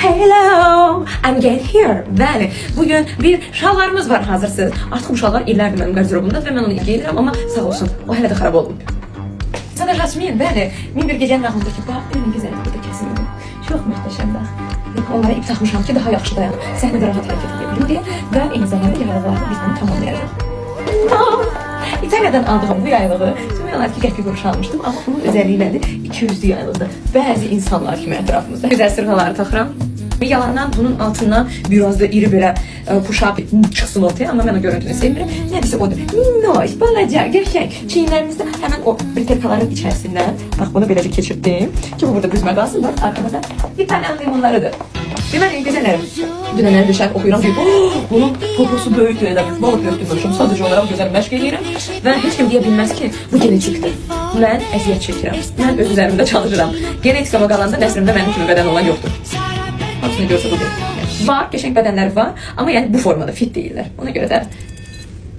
Hello, I'm get here. Bəli, bugün bir şalvarımız var hazırsız. Artıq bu şalvar illərdir mənim qarderobumda və mən onu geyinirəm, amma sağ olsun, o hələ də xarab olmayıb. Sana Jasmin, bəli, min bir gecənin ağlındakı bax, benim gözəlim burada kəsilmir. Çox möhtəşəm bax. Onlara ip taxmışam ki, daha yaxşı dayan. Səhnədə rahat hərəkət edə bilim deyə və eyni zamanda yaylıqlarda biz bunu tamamlayacağıq. İtalyadan aldığım bu yaylığı demək ki, qəpik quruş almışdım, amma bunun özelliği nədir? 200'lü yaylıqdır. Bəzi insanlar kimi ətrafımızda. Gözəl sırğaları taxıram. Yalandan bunun altından biraz da iri belə push-up çıxsın ortaya, amma mən o görüntünü sevmirəm. Nədirsə odur. Minnoş, balaca, qəşəng. Çiyinlərimizdə həmən o britelkaların içərisindən, bax bunu belə bir keçirdim ki, bu burada büzmə qalsın. Bax, arkamızda İtalyan limonlarıdır. Deməli, gözəllərim, dünənləri düşən oxuyuram ki, bunun poposu böyükdür, elə bir balık yoxdur. Sadəcə olaraq gözəl məşq edirəm və heç kim deyə bilməz ki, bu genetikdir. Mən əziyyət çəkirəm. Mən öz üzərimdə çalışıram. Genetikama qalanda nəslimdə mənim kimi bədən olan yoxdur. Hamısını görsə bu deyil. Var, qəşəng bədənləri var, amma yəni bu formada fit deyirlər. Ona görə də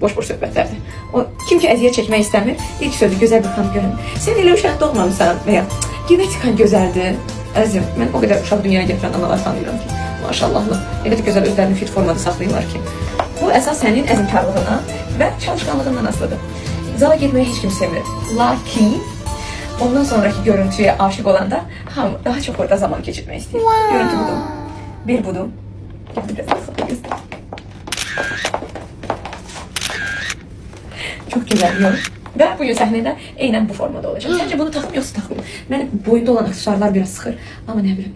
boş-boş söhbətlərdir. O, kim ki əziyyət çəkmək istəmir, ilk sözü gözəl bir xanım görün. Sən elə uşaq doğmamısan və ya genetikan gözəldir. Əzim, mən o qədər uşaq dünyaya gətirən analar tanıyıram ki, maşallahlı, elə də gözəl özlərini fit formada saxlayırlar ki. Bu əsas sənin əzmkarlığına və çalışqanlığından asılıdır. Zala getməyi heç kim sevmir. Lakin ondan sonraki görüntüye aşık olanda daha çok orada zaman geçirmeyi istiyor. Görüntü budur. Bir budur. Çok güzel yorum. Ve bugün sahnede aynen bu formada olacak. Sence bunu takım yoksa takım. Benim boyunda olan aksesuarlar biraz sıkır. Ama ne bileyim.